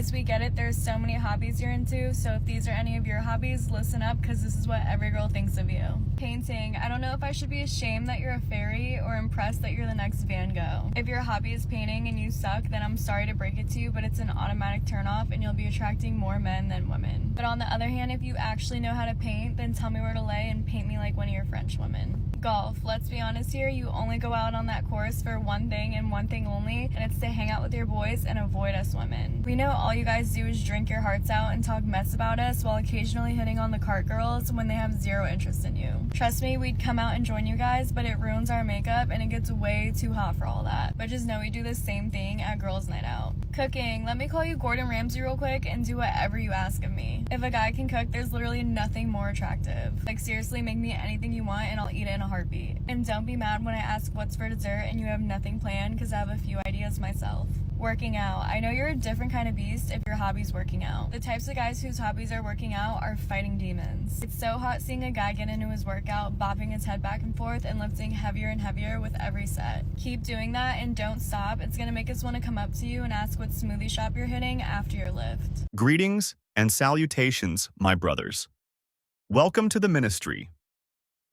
Guys, we get it. There's so many hobbies you're into, so if these are any of your hobbies, listen up because this is what every girl thinks of you. Painting. I don't know if I should be ashamed that you're a fairy or impressed that you're the next Van Gogh. If your hobby is painting and you suck, then I'm sorry to break it to you, but it's an automatic turnoff and you'll be attracting more men than women. But on the other hand, if you actually know how to paint, then tell me where to lay and paint me like one of your French women. Golf. Let's be honest here, you only go out on that course for one thing and one thing only, and it's to hang out with your boys and avoid us women. We know all you guys do is drink your hearts out and talk mess about us while occasionally hitting on the cart girls when they have zero interest in you. Trust me, we'd come out and join you guys, but it ruins our makeup and it gets way too hot for all that. But just know we do the same thing at girls' night out. Cooking. Let me call you Gordon Ramsay real quick and do whatever you ask of me. If a guy can cook, there's literally nothing more attractive. Like seriously, make me anything you want and I'll eat it in a heartbeat. And don't be mad when I ask what's for dessert and you have nothing planned because I have a few ideas myself. Working out. I know you're a different kind of beast if your hobby's working out. The types of guys whose hobbies are working out are fighting demons. It's so hot seeing a guy get into his workout, bopping his head back and forth and lifting heavier and heavier with every set. Keep doing that and don't stop. It's gonna make us want to come up to you and ask what smoothie shop you're hitting after your lift. Greetings and salutations, my brothers. Welcome to the ministry.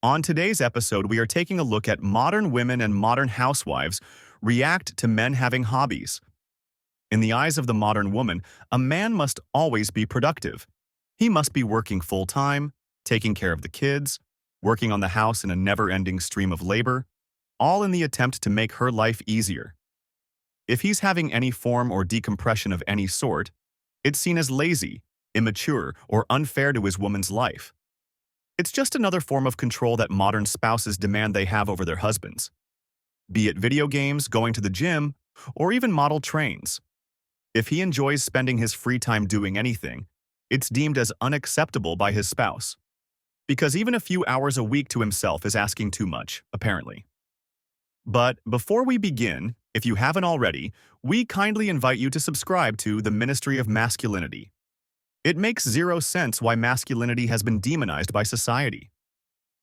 On today's episode, we are taking a look at modern women and modern housewives react to men having hobbies. In the eyes of the modern woman, a man must always be productive. He must be working full-time, taking care of the kids, working on the house in a never-ending stream of labor, all in the attempt to make her life easier. If he's having any form or decompression of any sort, it's seen as lazy, immature, or unfair to his woman's life. It's just another form of control that modern spouses demand they have over their husbands. Be it video games, going to the gym, or even model trains. If he enjoys spending his free time doing anything, it's deemed as unacceptable by his spouse. Because even a few hours a week to himself is asking too much, apparently. But before we begin, if you haven't already, we kindly invite you to subscribe to the Ministry of Masculinity. It makes zero sense why masculinity has been demonized by society.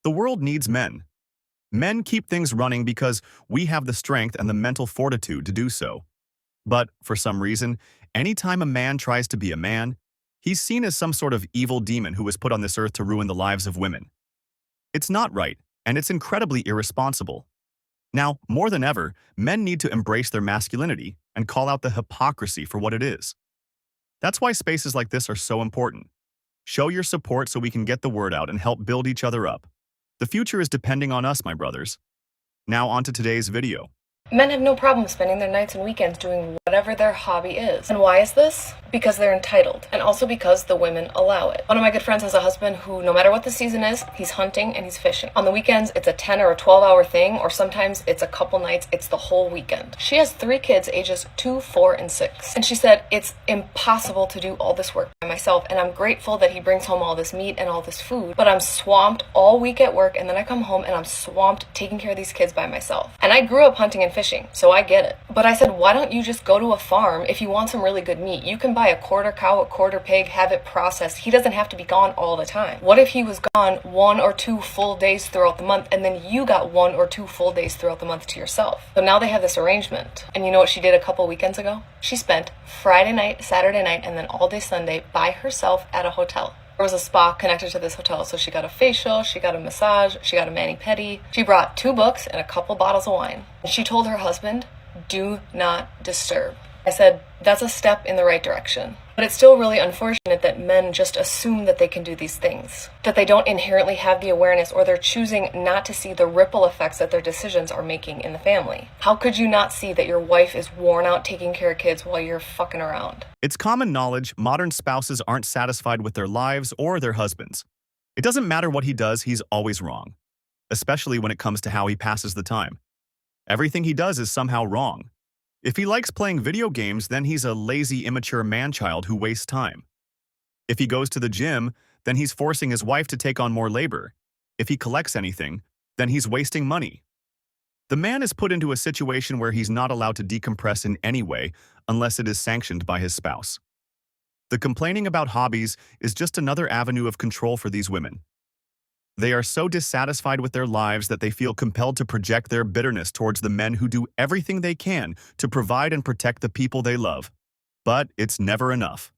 The world needs men. Men keep things running because we have the strength and the mental fortitude to do so. But, for some reason, anytime a man tries to be a man, he's seen as some sort of evil demon who was put on this earth to ruin the lives of women. It's not right, and it's incredibly irresponsible. Now, more than ever, men need to embrace their masculinity and call out the hypocrisy for what it is. That's why spaces like this are so important. Show your support so we can get the word out and help build each other up. The future is depending on us, my brothers. Now on to today's video. Men have no problem spending their nights and weekends doing whatever their hobby is. And why is this? Because they're entitled, and also because the women allow it. One of my good friends has a husband who, no matter what the season is, he's hunting and he's fishing. On the weekends, it's a 10 or a 12-hour thing, or sometimes it's a couple nights, it's the whole weekend. She has 3 kids, ages 2, 4, and 6. And she said, it's impossible to do all this work by myself, and I'm grateful that he brings home all this meat and all this food, but I'm swamped all week at work, and then I come home and I'm swamped taking care of these kids by myself. And I grew up hunting and fishing, so I get it. But I said, why don't you just go to a farm if you want some really good meat? You can buy a quarter cow, a quarter pig, have it processed. He doesn't have to be gone all the time. What if he was gone 1 or 2 full days throughout the month, and then you got 1 or 2 full days throughout the month to yourself? So now they have this arrangement. And you know what she did a couple weekends ago? She spent Friday night, Saturday night, and then all day Sunday by herself at a hotel. There was a spa connected to this hotel, so she got a facial, she got a massage, she got a mani-pedi. She brought 2 books and a couple bottles of wine. And she told her husband, do not disturb. I said, that's a step in the right direction. But it's still really unfortunate that men just assume that they can do these things, that they don't inherently have the awareness, or they're choosing not to see the ripple effects that their decisions are making in the family. How could you not see that your wife is worn out taking care of kids while you're fucking around? It's common knowledge modern spouses aren't satisfied with their lives or their husbands. It doesn't matter what he does, he's always wrong, especially when it comes to how he passes the time. Everything he does is somehow wrong. If he likes playing video games, then he's a lazy, immature man-child who wastes time. If he goes to the gym, then he's forcing his wife to take on more labor. If he collects anything, then he's wasting money. The man is put into a situation where he's not allowed to decompress in any way unless it is sanctioned by his spouse. The complaining about hobbies is just another avenue of control for these women. They are so dissatisfied with their lives that they feel compelled to project their bitterness towards the men who do everything they can to provide and protect the people they love. But it's never enough.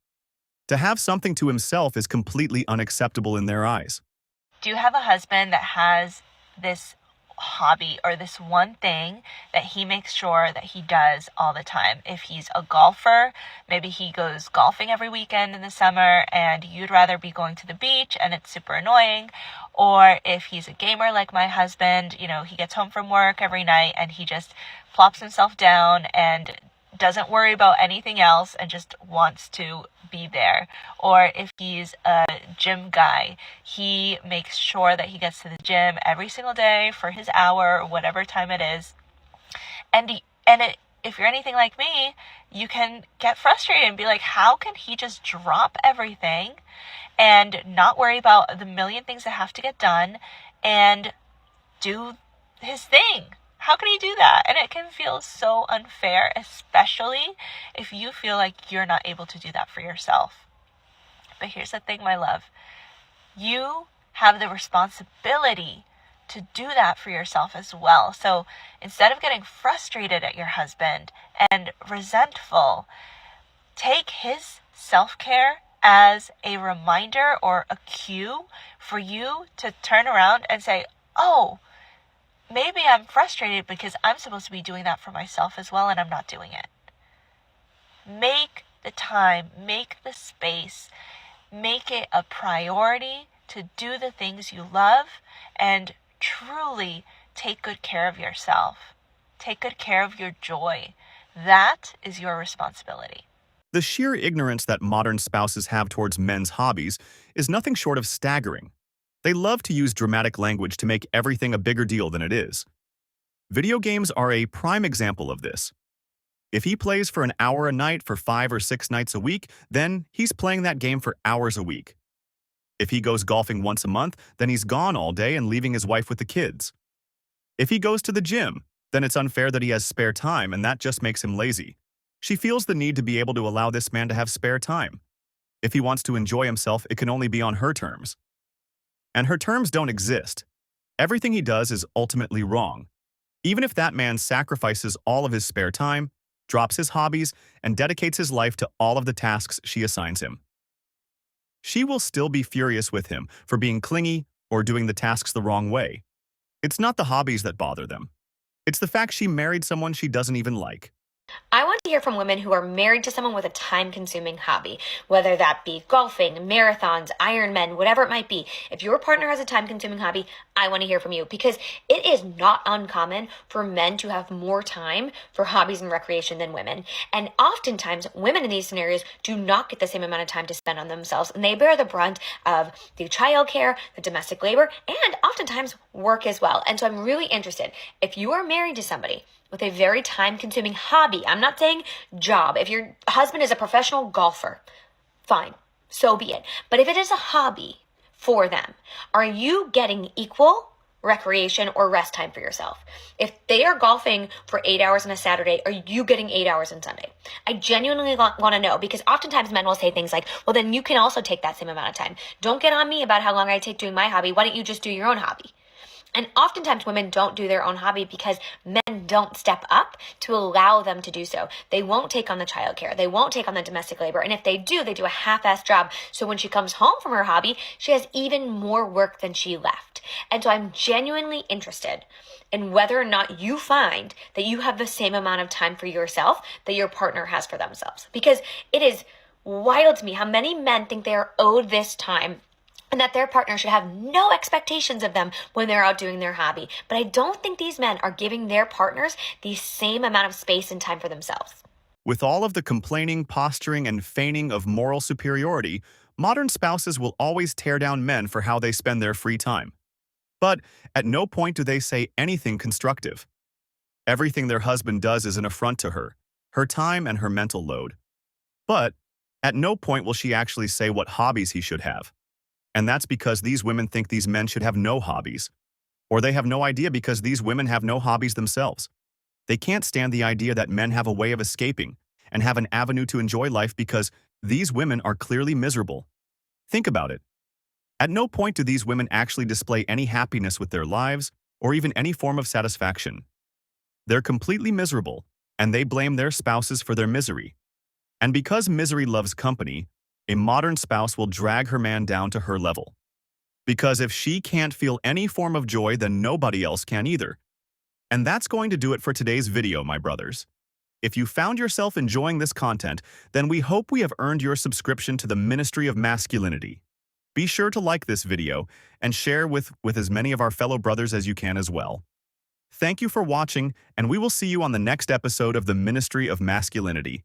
To have something to himself is completely unacceptable in their eyes. Do you have a husband that has this hobby or this one thing that he makes sure that he does all the time? If he's a golfer, maybe he goes golfing every weekend in the summer and you'd rather be going to the beach and it's super annoying. Or if he's a gamer like my husband, he gets home from work every night and he just plops himself down and doesn't worry about anything else and just wants to be there. Or if he's a gym guy, he makes sure that he gets to the gym every single day for his hour or whatever time it is. If you're anything like me, you can get frustrated and be like, how can he just drop everything and not worry about the million things that have to get done and do his thing? How can he do that? And it can feel so unfair, especially if you feel like you're not able to do that for yourself. But here's the thing, my love. You have the responsibility to do that for yourself as well. So instead of getting frustrated at your husband and resentful, take his self-care as a reminder or a cue for you to turn around and say, oh, maybe I'm frustrated because I'm supposed to be doing that for myself as well, and I'm not doing it. Make the time, make the space, make it a priority to do the things you love and truly take good care of yourself. Take good care of your joy. That is your responsibility. The sheer ignorance that modern spouses have towards men's hobbies is nothing short of staggering. They love to use dramatic language to make everything a bigger deal than it is. Video games are a prime example of this. If he plays for an hour a night for 5 or 6 nights a week, then he's playing that game for hours a week. If he goes golfing once a month, then he's gone all day and leaving his wife with the kids. If he goes to the gym, then it's unfair that he has spare time and that just makes him lazy. She feels the need to be able to allow this man to have spare time. If he wants to enjoy himself, it can only be on her terms. And her terms don't exist. Everything he does is ultimately wrong. Even if that man sacrifices all of his spare time, drops his hobbies, and dedicates his life to all of the tasks she assigns him. She will still be furious with him for being clingy or doing the tasks the wrong way. It's not the hobbies that bother them. It's the fact she married someone she doesn't even like. I want to hear from women who are married to someone with a time-consuming hobby, whether that be golfing, marathons, Ironman, whatever it might be. If your partner has a time-consuming hobby, I want to hear from you because it is not uncommon for men to have more time for hobbies and recreation than women. And oftentimes, women in these scenarios do not get the same amount of time to spend on themselves, and they bear the brunt of the childcare, the domestic labor, and oftentimes work as well. And so I'm really interested, if you are married to somebody with a very time-consuming hobby. I'm not saying job. If your husband is a professional golfer, fine, so be it. But if it is a hobby for them, are you getting equal recreation or rest time for yourself? If they are golfing for 8 hours on a Saturday, are you getting 8 hours on Sunday? I genuinely want to know because oftentimes men will say things like, well, then you can also take that same amount of time. Don't get on me about how long I take doing my hobby. Why don't you just do your own hobby? And oftentimes women don't do their own hobby because men don't step up to allow them to do so. They won't take on the childcare. They won't take on the domestic labor. And if they do, they do a half-assed job. So when she comes home from her hobby, she has even more work than she left. And so I'm genuinely interested in whether or not you find that you have the same amount of time for yourself that your partner has for themselves. Because it is wild to me how many men think they are owed this time and that their partner should have no expectations of them when they're out doing their hobby. But I don't think these men are giving their partners the same amount of space and time for themselves. With all of the complaining, posturing, and feigning of moral superiority, modern spouses will always tear down men for how they spend their free time. But at no point do they say anything constructive. Everything their husband does is an affront to her, her time, and her mental load. But at no point will she actually say what hobbies he should have. And that's because these women think these men should have no hobbies. Or they have no idea because these women have no hobbies themselves. They can't stand the idea that men have a way of escaping and have an avenue to enjoy life because these women are clearly miserable. Think about it. At no point do these women actually display any happiness with their lives or even any form of satisfaction. They're completely miserable, and they blame their spouses for their misery. And because misery loves company, a modern spouse will drag her man down to her level. Because if she can't feel any form of joy, then nobody else can either. And that's going to do it for today's video, my brothers. If you found yourself enjoying this content, then we hope we have earned your subscription to the Ministry of Masculinity. Be sure to like this video and share with as many of our fellow brothers as you can as well. Thank you for watching, and we will see you on the next episode of the Ministry of Masculinity.